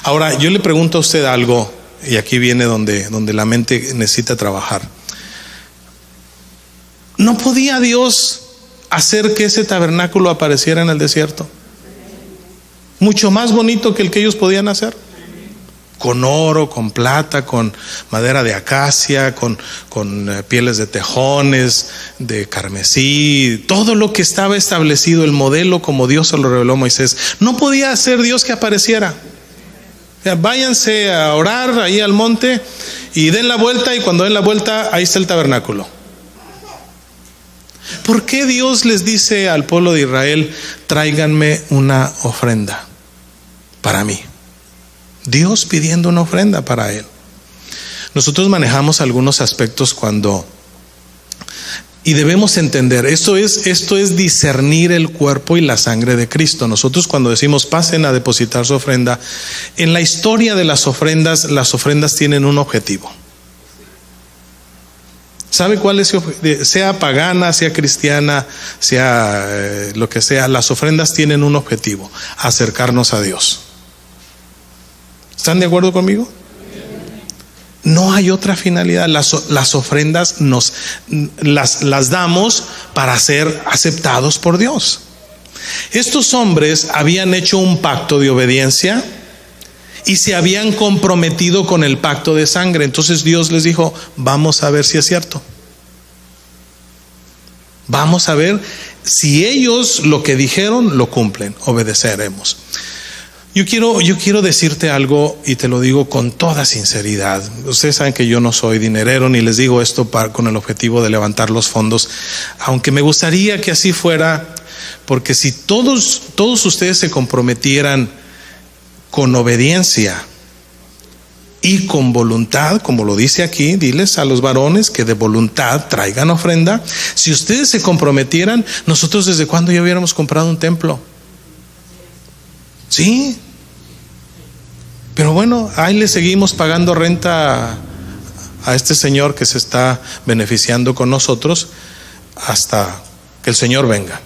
Ahora, yo le pregunto a usted algo, y aquí viene donde la mente necesita trabajar. ¿No podía Dios hacer que ese tabernáculo apareciera en el desierto? Mucho más bonito que el que ellos podían hacer. Con oro, con plata, con madera de acacia, con pieles de tejones, de carmesí, todo lo que estaba establecido, el modelo como Dios se lo reveló a Moisés. No podía hacer Dios que apareciera. O sea, váyanse a orar ahí al monte y den la vuelta, y cuando den la vuelta, ahí está el tabernáculo. ¿Por qué Dios les dice al pueblo de Israel: tráiganme una ofrenda para mí? Dios pidiendo una ofrenda para Él. Nosotros manejamos algunos aspectos y debemos entender, esto es discernir el cuerpo y la sangre de Cristo. Nosotros, cuando decimos pasen a depositar su ofrenda, en la historia de las ofrendas tienen un objetivo. ¿Sabe cuál es? Sea pagana, sea cristiana, sea lo que sea, las ofrendas tienen un objetivo: acercarnos a Dios. ¿Están de acuerdo conmigo? No hay otra finalidad. Las ofrendas las damos para ser aceptados por Dios. Estos hombres habían hecho un pacto de obediencia y se habían comprometido con el pacto de sangre. Entonces Dios les dijo: vamos a ver si es cierto. Vamos a ver si ellos lo que dijeron lo cumplen. Obedeceremos. Yo quiero decirte algo, y te lo digo con toda sinceridad. Ustedes saben que yo no soy dinerero, ni les digo esto con el objetivo de levantar los fondos, aunque me gustaría que así fuera, porque si todos ustedes se comprometieran con obediencia y con voluntad, como lo dice aquí, diles a los varones que de voluntad traigan ofrenda. Si ustedes se comprometieran, nosotros desde cuándo ya hubiéramos comprado un templo. Sí, pero bueno, ahí le seguimos pagando renta a este señor que se está beneficiando con nosotros hasta que el Señor venga.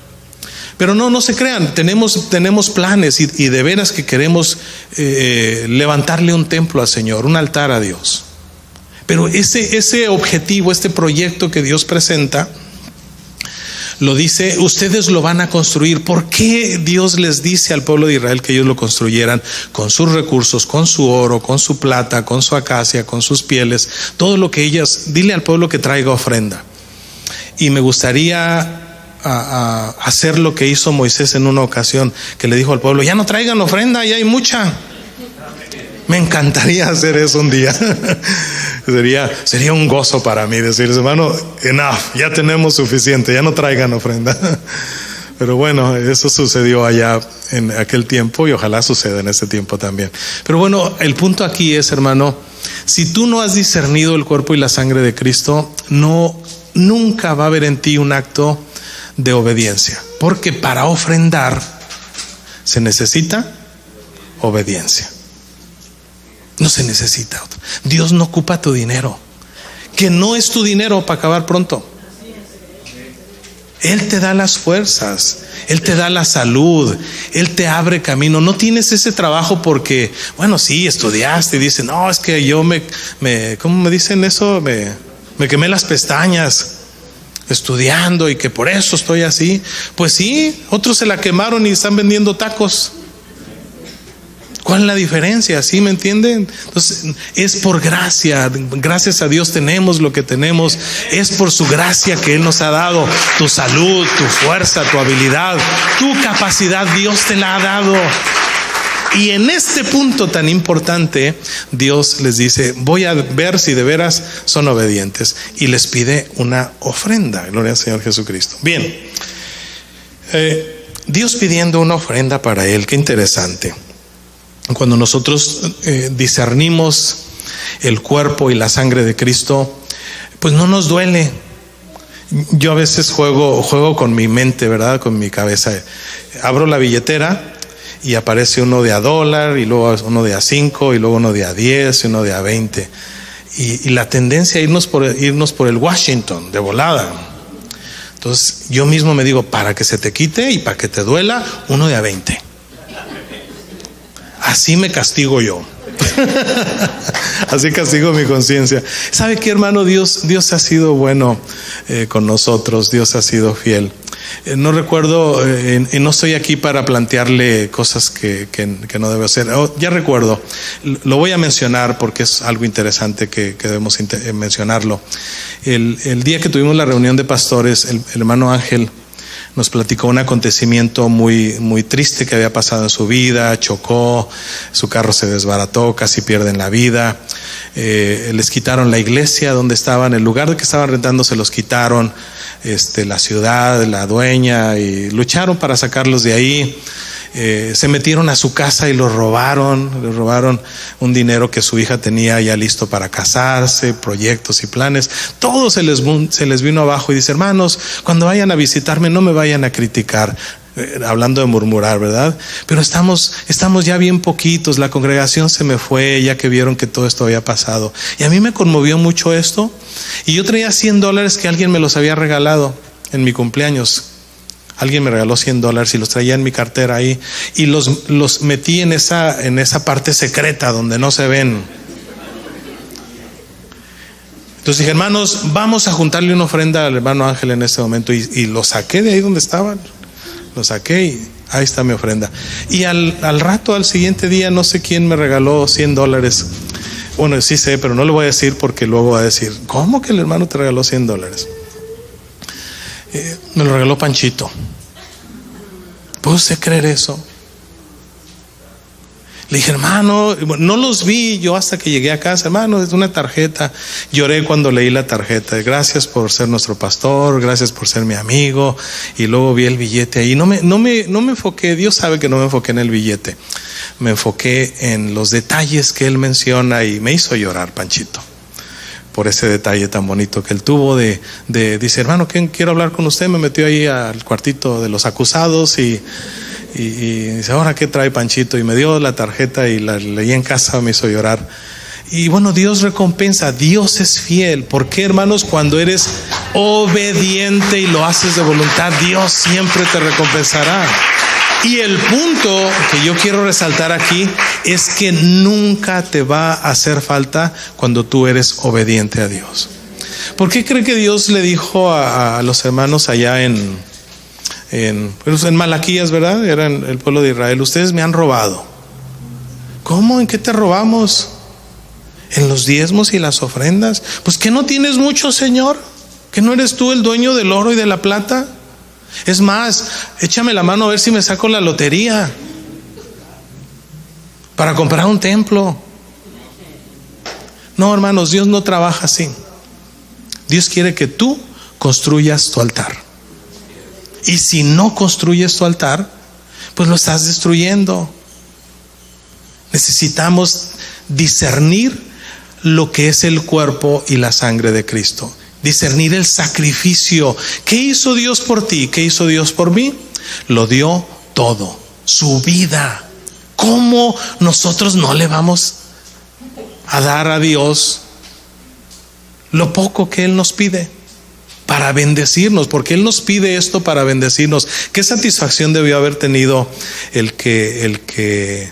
Pero no se crean, tenemos planes, y de veras que queremos levantarle un templo al Señor, un altar a Dios. Pero ese objetivo, este proyecto que Dios presenta, lo dice: ustedes lo van a construir. ¿Por qué Dios les dice al pueblo de Israel que ellos lo construyeran? Con sus recursos, con su oro, con su plata, con su acacia, con sus pieles, todo lo que ellas. Dile al pueblo que traiga ofrenda. Y me gustaría hacer lo que hizo Moisés en una ocasión, que le dijo al pueblo: ya no traigan ofrenda, ya hay mucha. Me encantaría hacer eso un día. Sería un gozo para mí decirles: hermano, enough, ya tenemos suficiente, ya no traigan ofrenda. Pero bueno, eso sucedió allá en aquel tiempo, y ojalá suceda en este tiempo también. Pero bueno, el punto aquí es, hermano, si tú no has discernido el cuerpo y la sangre de Cristo, no nunca va a haber en ti un acto de obediencia, porque para ofrendar se necesita obediencia. No se necesita otro. Dios no ocupa tu dinero, que no es tu dinero para acabar pronto. Él te da las fuerzas, Él te da la salud, Él te abre camino. No tienes ese trabajo porque, bueno, sí, estudiaste y dicen, no, es que yo ¿cómo me dicen eso? Me quemé las pestañas estudiando y que por eso estoy así. Pues sí, otros se la quemaron y están vendiendo tacos. ¿Cuál es la diferencia? ¿Sí me entienden? Entonces, es por gracia. Gracias a Dios tenemos lo que tenemos. Es por su gracia que Él nos ha dado. Tu salud, tu fuerza, tu habilidad, tu capacidad, Dios te la ha dado. Y en este punto tan importante, Dios les dice, voy a ver si de veras son obedientes. Y les pide una ofrenda. Gloria al Señor Jesucristo. Bien, Dios pidiendo una ofrenda para Él. Qué interesante. Cuando nosotros discernimos el cuerpo y la sangre de Cristo, pues no nos duele. Yo a veces juego con mi mente, ¿verdad? Con mi cabeza. Abro la billetera y aparece uno de $1, y luego uno de $5, y luego uno de $10, y uno de $20. Y la tendencia a irnos por el Washington de volada. Entonces yo mismo me digo, para que se te quite y para que te duela, uno de $20. Así me castigo yo. Así castigo mi conciencia. ¿Sabe qué, hermano? Dios ha sido bueno con nosotros. Dios ha sido fiel. No recuerdo, no estoy aquí para plantearle cosas que no debo hacer. Ya recuerdo, lo voy a mencionar porque es algo interesante que debemos mencionarlo. El día que tuvimos la reunión de pastores, el hermano Ángel nos platicó un acontecimiento muy, muy triste que había pasado en su vida. Chocó, su carro se desbarató, casi pierden la vida. Les quitaron la iglesia donde estaban, el lugar de que estaban rentando se los quitaron, la ciudad, la dueña, y lucharon para sacarlos de ahí. Se metieron a su casa y le robaron un dinero que su hija tenía ya listo para casarse, proyectos y planes. Todo se les vino abajo. Y dice, hermanos, cuando vayan a visitarme no me vayan a criticar, hablando de murmurar, ¿verdad? Pero estamos ya bien poquitos, la congregación se me fue ya que vieron que todo esto había pasado. Y a mí me conmovió mucho esto. Y yo traía $100 que alguien me los había regalado en mi cumpleaños. Alguien me regaló $100 y los traía en mi cartera ahí, y los metí en esa parte secreta donde no se ven. Entonces dije, hermanos, vamos a juntarle una ofrenda al hermano Ángel en este momento, y lo saqué de ahí donde estaban. Lo saqué y ahí está mi ofrenda. Y al rato, al siguiente día, no sé quién me regaló $100. Bueno, sí sé, pero no le voy a decir porque luego va a decir, ¿cómo que el hermano te regaló $100? Me lo regaló Panchito. ¿Puede usted creer eso? Le dije, hermano, no los vi yo hasta que llegué a casa. Hermano, es una tarjeta. Lloré cuando leí la tarjeta. Gracias por ser nuestro pastor, gracias por ser mi amigo. Y luego vi el billete ahí. No me enfoqué, Dios sabe que no me enfoqué en el billete. Me enfoqué en los detalles que él menciona, y me hizo llorar Panchito por ese detalle tan bonito que él tuvo dice, hermano, quiero hablar con usted. Me metió ahí al cuartito de los acusados y dice, ahora qué trae Panchito, y me dio la tarjeta y la leí en casa, me hizo llorar. Y bueno, Dios recompensa, Dios es fiel. ¿Por qué, hermanos? Cuando eres obediente y lo haces de voluntad, Dios siempre te recompensará. Y el punto que yo quiero resaltar aquí es que nunca te va a hacer falta cuando tú eres obediente a Dios. ¿Por qué cree que Dios le dijo a los hermanos allá en Malaquías, ¿verdad? Eran el pueblo de Israel, ustedes me han robado. ¿Cómo? ¿En qué te robamos? ¿En los diezmos y las ofrendas? Pues que no tienes mucho, Señor, que no eres tú el dueño del oro y de la plata. Es más, échame la mano a ver si me saco la lotería para comprar un templo. No, hermanos, Dios no trabaja así. Dios quiere que tú construyas tu altar. Y si no construyes tu altar, pues lo estás destruyendo. Necesitamos discernir lo que es el cuerpo y la sangre de Cristo. discernir el sacrificio. ¿Qué hizo Dios por ti? ¿Qué hizo Dios por mí? Lo dio todo, su vida. ¿Cómo nosotros no le vamos a dar a Dios lo poco que Él nos pide para bendecirnos? Porque Él nos pide esto para bendecirnos. ¿Qué satisfacción debió haber tenido el que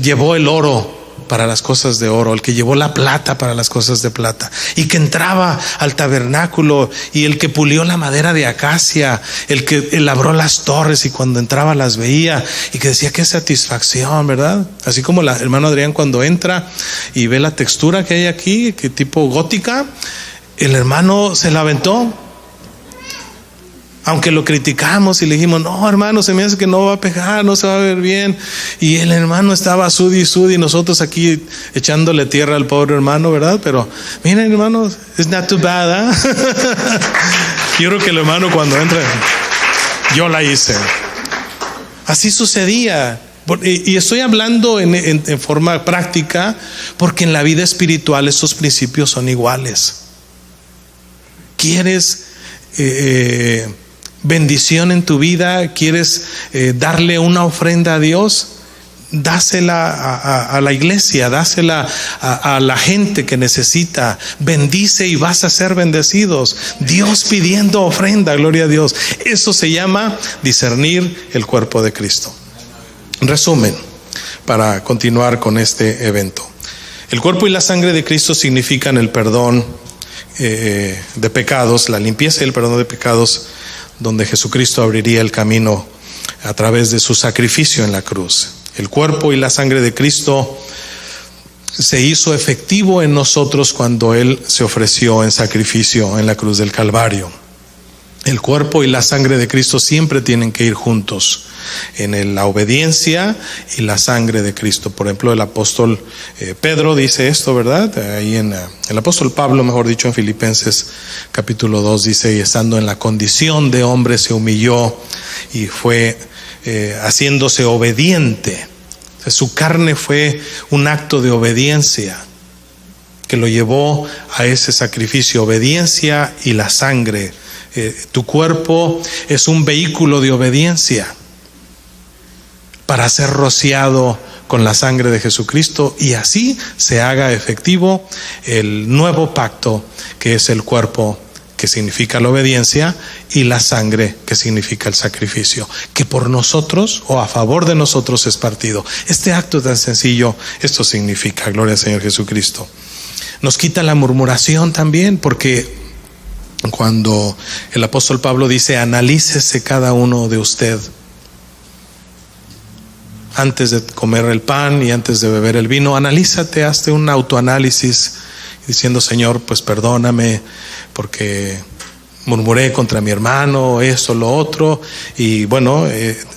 llevó el oro para las cosas de oro, el que llevó la plata para las cosas de plata, y que entraba al tabernáculo, y el que pulió la madera de acacia, el que labró las torres y cuando entraba las veía, y que decía qué satisfacción, ¿verdad? Así como el hermano Adrián cuando entra y ve la textura que hay aquí, que tipo gótica, el hermano se la aventó. Aunque lo criticamos y le dijimos, no hermano, se me hace que no va a pegar, no se va a ver bien. Y el hermano estaba sudi y nosotros aquí echándole tierra al pobre hermano, ¿verdad? Pero miren hermano, it's not too bad, ¿eh? Yo creo que el hermano cuando entra, yo la hice. Así sucedía. Y estoy hablando en forma práctica, porque en la vida espiritual estos principios son iguales. ¿Quieres bendición en tu vida? ¿Quieres darle una ofrenda a Dios? Dásela a la iglesia, dásela a la gente que necesita. Bendice y vas a ser bendecidos. Dios pidiendo ofrenda, gloria a Dios. Eso se llama discernir el cuerpo de Cristo. Resumen, para continuar con este evento. El cuerpo y la sangre de Cristo significan el perdón de pecados, la limpieza y el perdón de pecados, donde Jesucristo abriría el camino a través de su sacrificio en la cruz. El cuerpo y la sangre de Cristo se hizo efectivo en nosotros cuando Él se ofreció en sacrificio en la cruz del Calvario. El cuerpo y la sangre de Cristo siempre tienen que ir juntos en la obediencia y la sangre de Cristo. Por ejemplo, el apóstol Pedro dice esto, ¿verdad? Ahí el apóstol Pablo, mejor dicho, en Filipenses capítulo 2 dice, y estando en la condición de hombre se humilló y fue haciéndose obediente. Su carne fue un acto de obediencia que lo llevó a ese sacrificio, obediencia y la sangre. Tu cuerpo es un vehículo de obediencia para ser rociado con la sangre de Jesucristo y así se haga efectivo el nuevo pacto, que es el cuerpo, que significa la obediencia, y la sangre, que significa el sacrificio, que por nosotros o a favor de nosotros es partido. Este acto tan sencillo, esto significa, gloria al Señor Jesucristo. Nos quita la murmuración también, porque cuando el apóstol Pablo dice, analícese cada uno de usted antes de comer el pan y antes de beber el vino, analízate, hazte un autoanálisis diciendo, Señor, pues perdóname porque murmuré contra mi hermano, esto, lo otro, y bueno,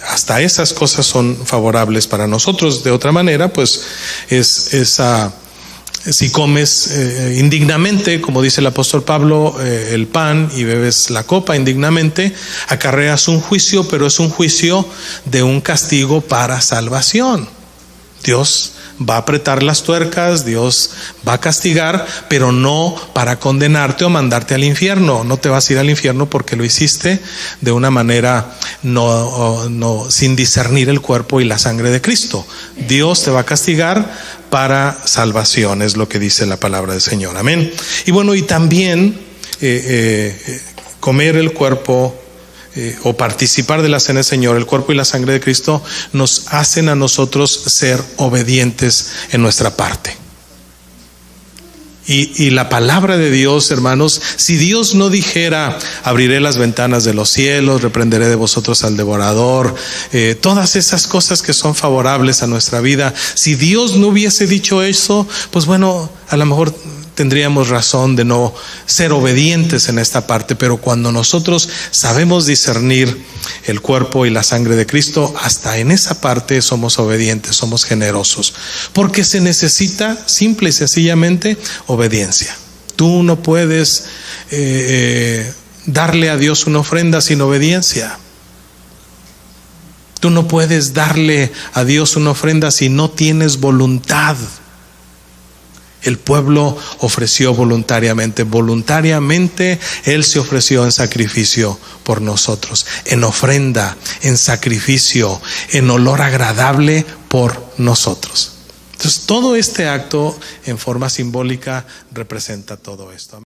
hasta esas cosas son favorables para nosotros. De otra manera, pues si comes indignamente, como dice el apóstol Pablo, el pan y bebes la copa indignamente, acarreas un juicio, pero es un juicio de un castigo para salvación. Dios va a apretar las tuercas, Dios va a castigar, pero no para condenarte o mandarte al infierno. No te vas a ir al infierno porque lo hiciste de una manera no sin discernir el cuerpo y la sangre de Cristo. Dios te va a castigar para salvación, es lo que dice la palabra del Señor. Amén. Y bueno, y también comer el cuerpo o participar de la cena del Señor, el cuerpo y la sangre de Cristo, nos hacen a nosotros ser obedientes en nuestra parte. Y la palabra de Dios, hermanos, si Dios no dijera, abriré las ventanas de los cielos, reprenderé de vosotros al devorador, todas esas cosas que son favorables a nuestra vida, si Dios no hubiese dicho eso, pues bueno, a lo mejor tendríamos razón de no ser obedientes en esta parte. Pero cuando nosotros sabemos discernir el cuerpo y la sangre de Cristo, hasta en esa parte somos obedientes, somos generosos, porque se necesita simple y sencillamente obediencia. Tú no puedes darle a Dios una ofrenda sin obediencia. Tú no puedes darle a Dios una ofrenda si no tienes voluntad. El pueblo ofreció voluntariamente. Él se ofreció en sacrificio por nosotros, en ofrenda, en sacrificio, en olor agradable por nosotros. Entonces, todo este acto en forma simbólica representa todo esto.